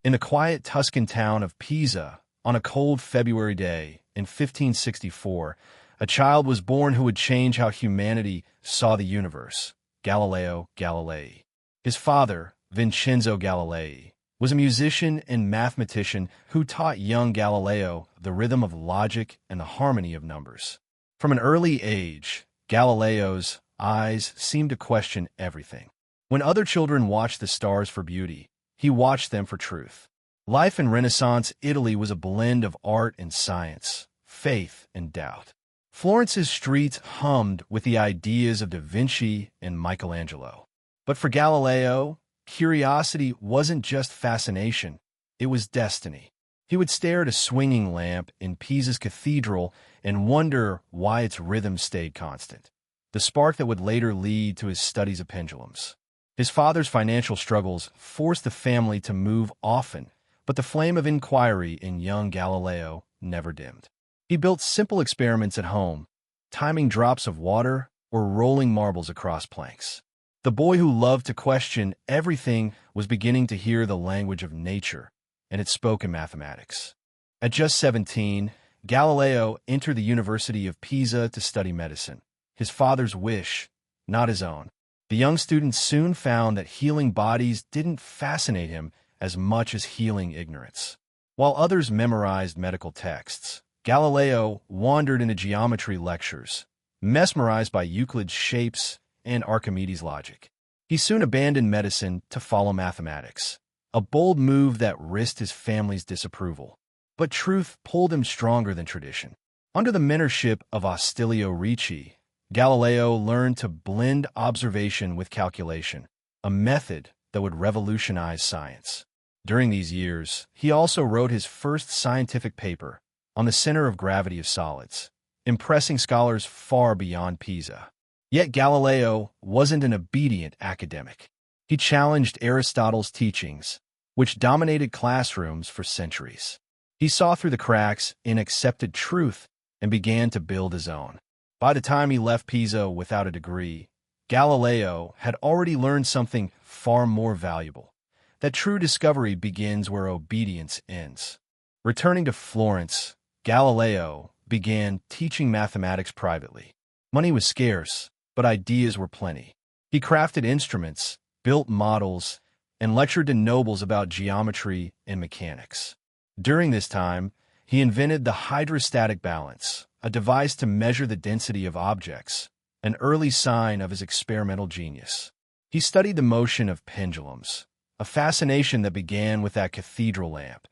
In the quiet Tuscan town of Pisa, on a cold February day in 1564, a child was born who would change how humanity saw the universe, Galileo Galilei. His father, Vincenzo Galilei, was a musician and mathematician who taught young Galileo the rhythm of logic and the harmony of numbers. From an early age, Galileo's eyes seemed to question everything. When other children watched the stars for beauty, he watched them for truth. Life in Renaissance Italy was a blend of art and science, faith and doubt. Florence's streets hummed with the ideas of Da Vinci and Michelangelo. But for Galileo, curiosity wasn't just fascination, it was destiny. He would stare at a swinging lamp in Pisa's cathedral and wonder why its rhythm stayed constant, the spark that would later lead to his studies of pendulums. His father's financial struggles forced the family to move often, but the flame of inquiry in young Galileo never dimmed. He built simple experiments at home, timing drops of water or rolling marbles across planks. The boy who loved to question everything was beginning to hear the language of nature, and it spoke in mathematics. At just 17, Galileo entered the University of Pisa to study medicine, his father's wish, not his own. The young student soon found that healing bodies didn't fascinate him as much as healing ignorance. While others memorized medical texts, Galileo wandered into geometry lectures, mesmerized by Euclid's shapes and Archimedes' logic. He soon abandoned medicine to follow mathematics, a bold move that risked his family's disapproval. But truth pulled him stronger than tradition. Under the mentorship of Ostilio Ricci, Galileo learned to blend observation with calculation, a method that would revolutionize science. During these years, he also wrote his first scientific paper on the center of gravity of solids, impressing scholars far beyond Pisa. Yet Galileo wasn't an obedient academic. He challenged Aristotle's teachings, which dominated classrooms for centuries. He saw through the cracks and accepted truth and began to build his own. By the time he left Pisa without a degree, Galileo had already learned something far more valuable, that true discovery begins where obedience ends. Returning to Florence, Galileo began teaching mathematics privately. Money was scarce, but ideas were plenty. He crafted instruments, built models, and lectured to nobles about geometry and mechanics. During this time, he invented the hydrostatic balance, a device to measure the density of objects, an early sign of his experimental genius. He studied the motion of pendulums, a fascination that began with that cathedral lamp,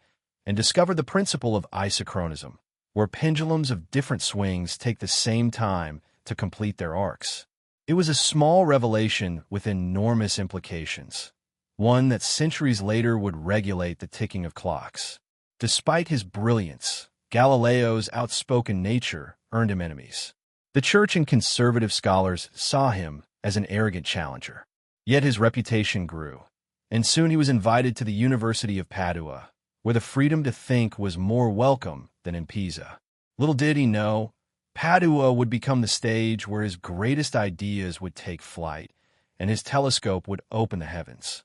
and discovered the principle of isochronism, where pendulums of different swings take the same time to complete their arcs. It was a small revelation with enormous implications, one that centuries later would regulate the ticking of clocks. Despite his brilliance, Galileo's outspoken nature earned him enemies. The church and conservative scholars saw him as an arrogant challenger. Yet his reputation grew, and soon he was invited to the University of Padua, where the freedom to think was more welcome than in Pisa. Little did he know, Padua would become the stage where his greatest ideas would take flight, and his telescope would open the heavens.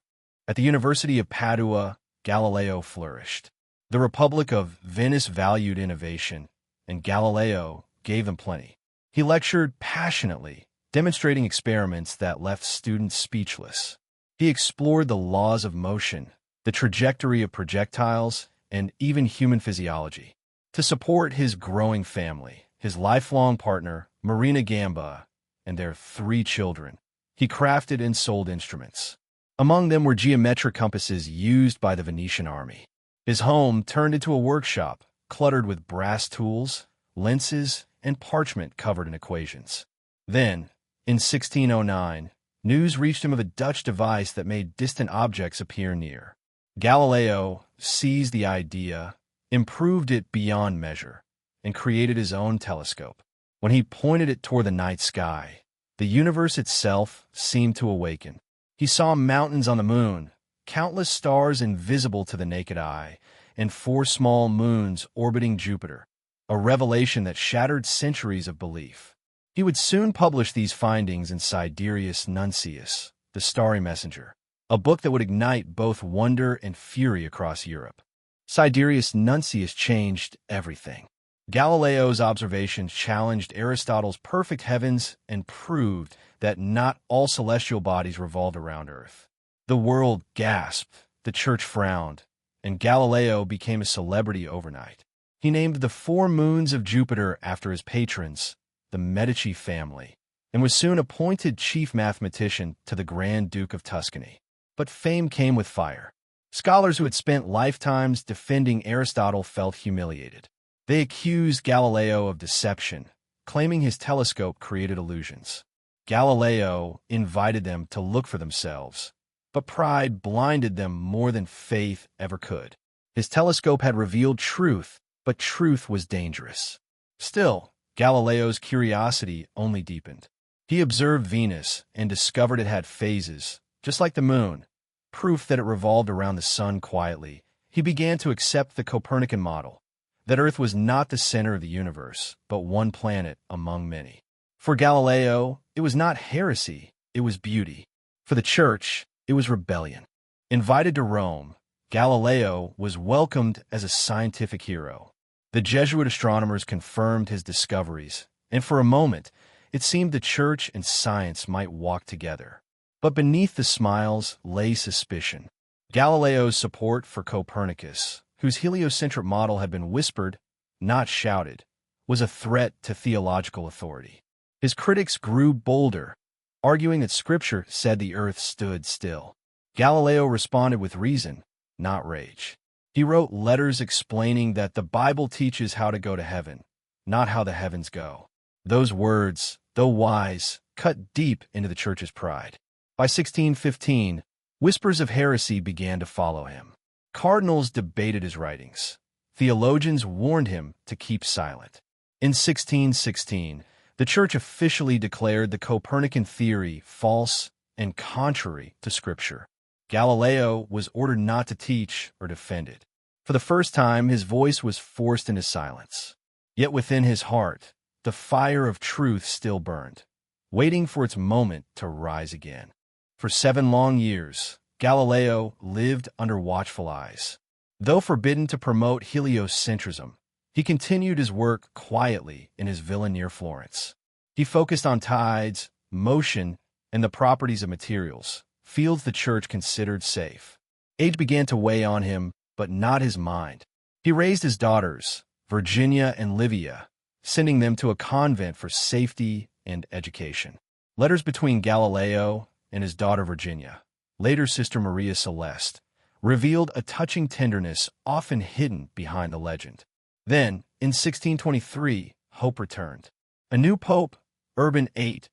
At the University of Padua, Galileo flourished. The Republic of Venice valued innovation, and Galileo gave them plenty. He lectured passionately, demonstrating experiments that left students speechless. He explored the laws of motion, the trajectory of projectiles, and even human physiology. To support his growing family, his lifelong partner, Marina Gamba, and their 3 children, he crafted and sold instruments. Among them were geometric compasses used by the Venetian army. His home turned into a workshop, cluttered with brass tools, lenses, and parchment covered in equations. Then, in 1609, news reached him of a Dutch device that made distant objects appear near. Galileo seized the idea, improved it beyond measure, and created his own telescope. When he pointed it toward the night sky, the universe itself seemed to awaken. He saw mountains on the moon, countless stars invisible to the naked eye, and 4 small moons orbiting Jupiter, a revelation that shattered centuries of belief. He would soon publish these findings in Sidereus Nuncius, the Starry Messenger. a book that would ignite both wonder and fury across Europe. Sidereus Nuncius changed everything. Galileo's observations challenged Aristotle's perfect heavens and proved that not all celestial bodies revolved around Earth. The world gasped, the church frowned, and Galileo became a celebrity overnight. He named the 4 moons of Jupiter after his patrons, the Medici family, and was soon appointed chief mathematician to the Grand Duke of Tuscany. But fame came with fire. Scholars who had spent lifetimes defending Aristotle felt humiliated. They accused Galileo of deception, claiming his telescope created illusions. Galileo invited them to look for themselves, but pride blinded them more than faith ever could. His telescope had revealed truth, but truth was dangerous. Still, Galileo's curiosity only deepened. He observed Venus and discovered it had phases, just like the moon, proof that it revolved around the sun quietly. He began to accept the Copernican model, that Earth was not the center of the universe, but one planet among many. For Galileo, it was not heresy, it was beauty. For the Church, it was rebellion. Invited to Rome, Galileo was welcomed as a scientific hero. The Jesuit astronomers confirmed his discoveries, and for a moment, it seemed the Church and science might walk together. But beneath the smiles lay suspicion. Galileo's support for Copernicus, whose heliocentric model had been whispered, not shouted, was a threat to theological authority. His critics grew bolder, arguing that Scripture said the earth stood still. Galileo responded with reason, not rage. He wrote letters explaining that the Bible teaches how to go to heaven, not how the heavens go. Those words, though wise, cut deep into the Church's pride. By 1615, whispers of heresy began to follow him. Cardinals debated his writings. Theologians warned him to keep silent. In 1616, the Church officially declared the Copernican theory false and contrary to Scripture. Galileo was ordered not to teach or defend it. For the first time, his voice was forced into silence. Yet within his heart, the fire of truth still burned, waiting for its moment to rise again. For 7 long years, Galileo lived under watchful eyes. Though forbidden to promote heliocentrism, he continued his work quietly in his villa near Florence. He focused on tides, motion, and the properties of materials, fields the Church considered safe. Age began to weigh on him, but not his mind. He raised his daughters, Virginia and Livia, sending them to a convent for safety and education. Letters between Galileo and his daughter Virginia, later Sister Maria Celeste, revealed a touching tenderness often hidden behind the legend. Then, in 1623, hope returned. A new pope, Urban VIII,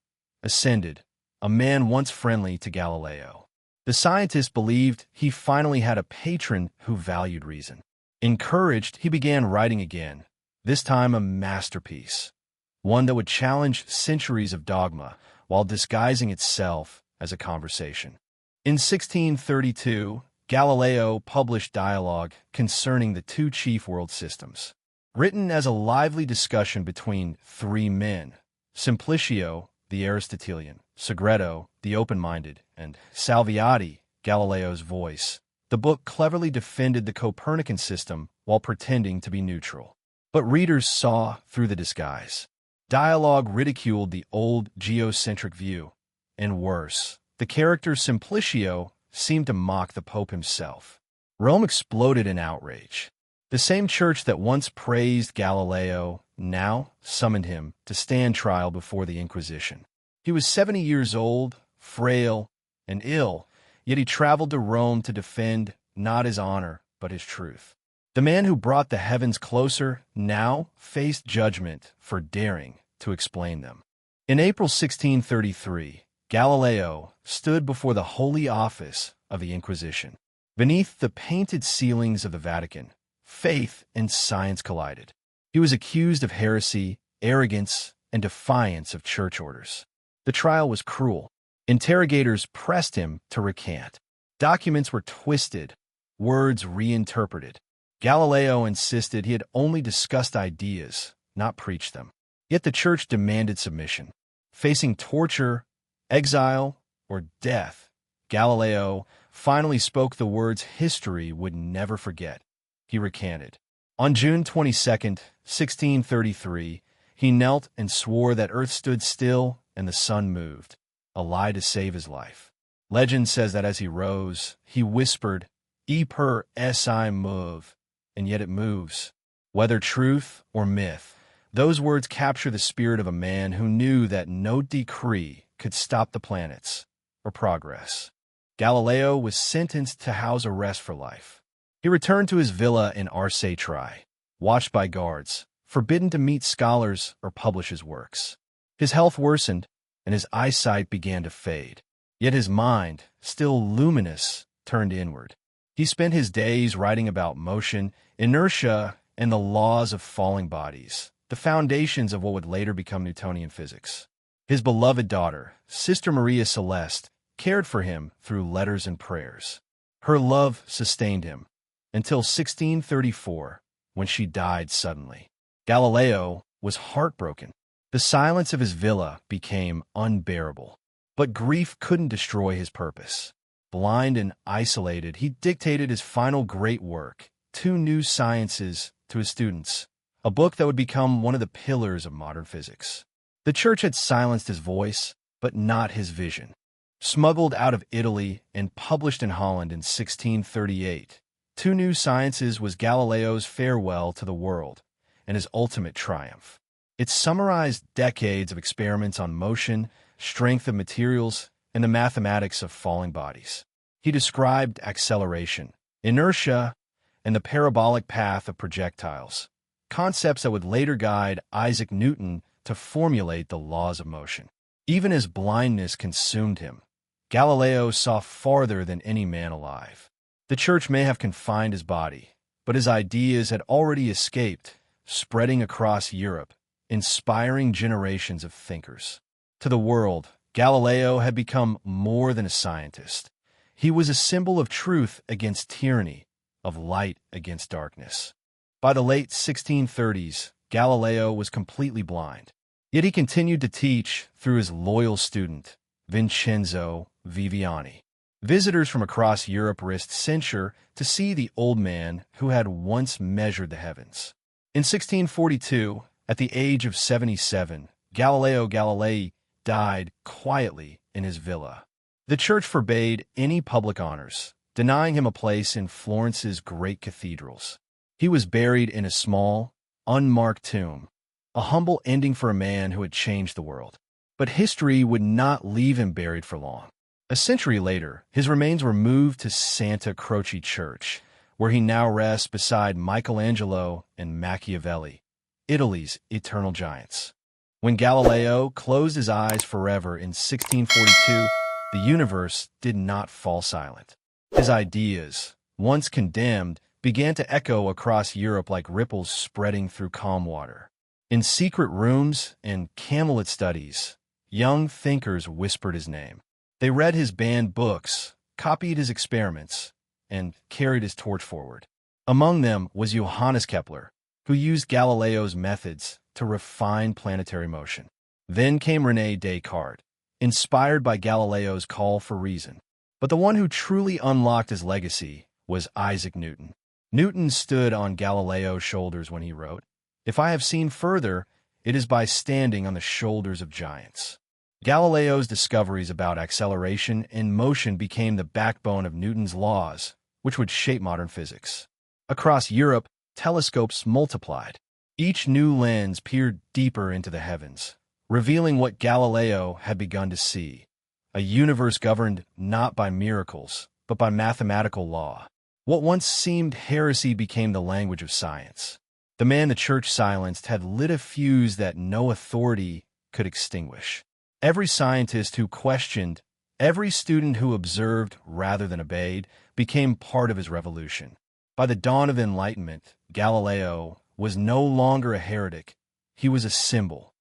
ascended, a man once friendly to Galileo. The scientist believed he finally had a patron who valued reason. Encouraged, he began writing again, this time a masterpiece, one that would challenge centuries of dogma while disguising itself as a conversation. In 1632, Galileo published Dialogue concerning the 2 chief world systems. Written as a lively discussion between 3 men, Simplicio, the Aristotelian, Segreto, the open-minded, and Salviati, Galileo's voice, the book cleverly defended the Copernican system while pretending to be neutral. But readers saw through the disguise. Dialogue ridiculed the old geocentric view, and worse, the character Simplicio seemed to mock the Pope himself. Rome exploded in outrage. The same church that once praised Galileo now summoned him to stand trial before the Inquisition. He was 70 years old, frail, and ill, yet he traveled to Rome to defend not his honor, but his truth. The man who brought the heavens closer now faced judgment for daring to explain them. In April 1633, Galileo stood before the Holy Office of the Inquisition. Beneath the painted ceilings of the Vatican, faith and science collided. He was accused of heresy, arrogance, and defiance of church orders. The trial was cruel. Interrogators pressed him to recant. Documents were twisted, words reinterpreted. Galileo insisted he had only discussed ideas, not preached them. Yet the church demanded submission. Facing torture, exile, or death, Galileo finally spoke the words history would never forget. He recanted. On June 22, 1633, he knelt and swore that earth stood still and the sun moved, a lie to save his life. Legend says that as he rose, he whispered, "E per si move," and yet it moves. Whether truth or myth, those words capture the spirit of a man who knew that no decree could stop the planets or progress. Galileo was sentenced to house arrest for life. He returned to his villa in Arcetri, watched by guards, forbidden to meet scholars or publish his works. His health worsened, and his eyesight began to fade. Yet his mind, still luminous, turned inward. He spent his days writing about motion, inertia, and the laws of falling bodies, the foundations of what would later become Newtonian physics. His beloved daughter, Sister Maria Celeste, cared for him through letters and prayers. Her love sustained him, until 1634, when she died suddenly. Galileo was heartbroken. The silence of his villa became unbearable. But grief couldn't destroy his purpose. Blind and isolated, he dictated his final great work, Two New Sciences, to his students, a book that would become one of the pillars of modern physics. The church had silenced his voice, but not his vision. Smuggled out of Italy and published in Holland in 1638, Two New Sciences was Galileo's farewell to the world and his ultimate triumph. It summarized decades of experiments on motion, strength of materials, and the mathematics of falling bodies. He described acceleration, inertia, and the parabolic path of projectiles, concepts that would later guide Isaac Newton to formulate the laws of motion. Even as blindness consumed him, Galileo saw farther than any man alive. The church may have confined his body, but his ideas had already escaped, spreading across Europe, inspiring generations of thinkers. To the world, Galileo had become more than a scientist. He was a symbol of truth against tyranny, of light against darkness. By the late 1630s, Galileo was completely blind. Yet he continued to teach through his loyal student, Vincenzo Viviani. Visitors from across Europe risked censure to see the old man who had once measured the heavens. In 1642, at the age of 77, Galileo Galilei died quietly in his villa. The church forbade any public honors, denying him a place in Florence's great cathedrals. He was buried in a small, unmarked tomb, a humble ending for a man who had changed the world. But history would not leave him buried for long. A century later, his remains were moved to Santa Croce Church, where he now rests beside Michelangelo and Machiavelli, Italy's eternal giants. When Galileo closed his eyes forever in 1642, the universe did not fall silent. His ideas, once condemned, began to echo across Europe like ripples spreading through calm water. In secret rooms and candlelit studies, young thinkers whispered his name. They read his banned books, copied his experiments, and carried his torch forward. Among them was Johannes Kepler, who used Galileo's methods to refine planetary motion. Then came René Descartes, inspired by Galileo's call for reason. But the one who truly unlocked his legacy was Isaac Newton. Newton stood on Galileo's shoulders when he wrote, "If I have seen further, it is by standing on the shoulders of giants." Galileo's discoveries about acceleration and motion became the backbone of Newton's laws, which would shape modern physics. Across Europe, telescopes multiplied. Each new lens peered deeper into the heavens, revealing what Galileo had begun to see, a universe governed not by miracles, but by mathematical law. What once seemed heresy became the language of science. The man the church silenced had lit a fuse that no authority could extinguish. Every scientist who questioned, every student who observed rather than obeyed, became part of his revolution. By the dawn of Enlightenment, Galileo was no longer a heretic. He was a symbol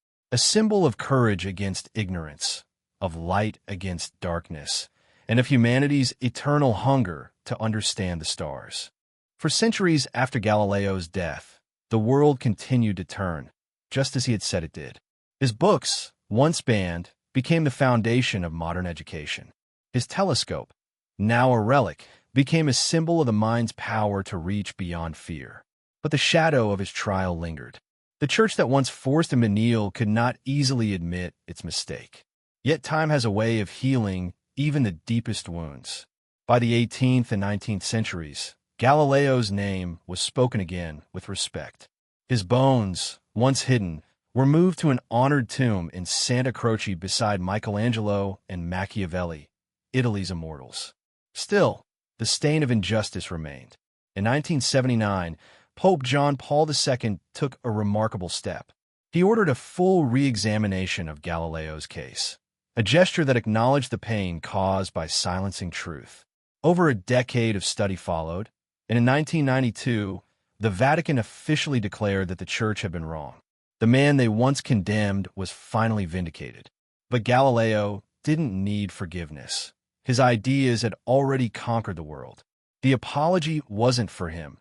of courage against ignorance, of light against darkness, and of humanity's eternal hunger to understand the stars. For centuries after Galileo's death, the world continued to turn, just as he had said it did. His books, once banned, became the foundation of modern education. His telescope, now a relic, became a symbol of the mind's power to reach beyond fear. But the shadow of his trial lingered. The church that once forced him to kneel could not easily admit its mistake. Yet time has a way of healing even the deepest wounds. By the 18th and 19th centuries, Galileo's name was spoken again with respect. His bones, once hidden, were moved to an honored tomb in Santa Croce beside Michelangelo and Machiavelli, Italy's immortals. Still, the stain of injustice remained. In 1979, Pope John Paul II took a remarkable step. He ordered a full re-examination of Galileo's case, a gesture that acknowledged the pain caused by silencing truth. Over a decade of study followed, and in 1992, the Vatican officially declared that the Church had been wrong. The man they once condemned was finally vindicated. But Galileo didn't need forgiveness. His ideas had already conquered the world. The apology wasn't for him.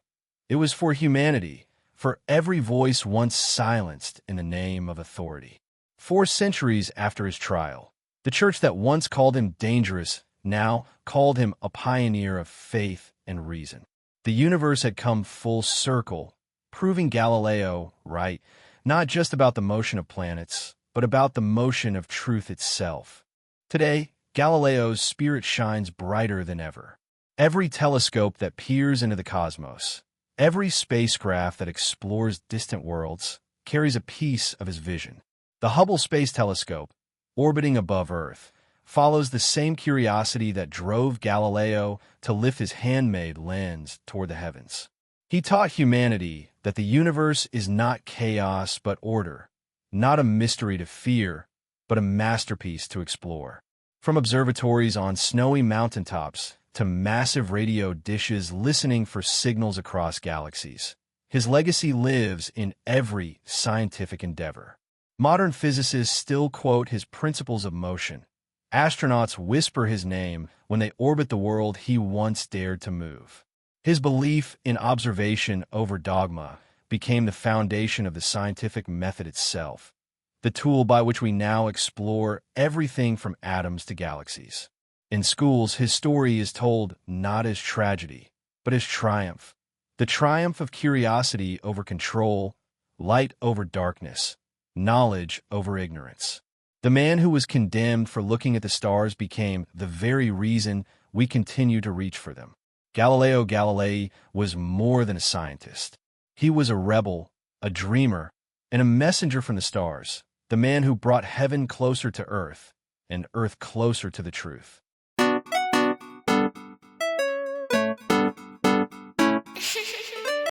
It was for humanity, for every voice once silenced in the name of authority. 4 centuries after his trial, the church that once called him dangerous now called him a pioneer of faith and reason. The universe had come full circle, proving Galileo right, not just about the motion of planets, but about the motion of truth itself. Today, Galileo's spirit shines brighter than ever. Every telescope that peers into the cosmos, every spacecraft that explores distant worlds, carries a piece of his vision. The Hubble Space Telescope, orbiting above Earth, follows the same curiosity that drove Galileo to lift his handmade lens toward the heavens. He taught humanity that the universe is not chaos but order, not a mystery to fear, but a masterpiece to explore. From observatories on snowy mountaintops to massive radio dishes listening for signals across galaxies, his legacy lives in every scientific endeavor. Modern physicists still quote his principles of motion. Astronauts whisper his name when they orbit the world he once dared to move. His belief in observation over dogma became the foundation of the scientific method itself, the tool by which we now explore everything from atoms to galaxies. In schools, his story is told not as tragedy, but as triumph. The triumph of curiosity over control, light over darkness, knowledge over ignorance. The man who was condemned for looking at the stars became the very reason we continue to reach for them. Galileo Galilei was more than a scientist. He was a rebel, a dreamer, and a messenger from the stars, the man who brought heaven closer to earth and earth closer to the truth.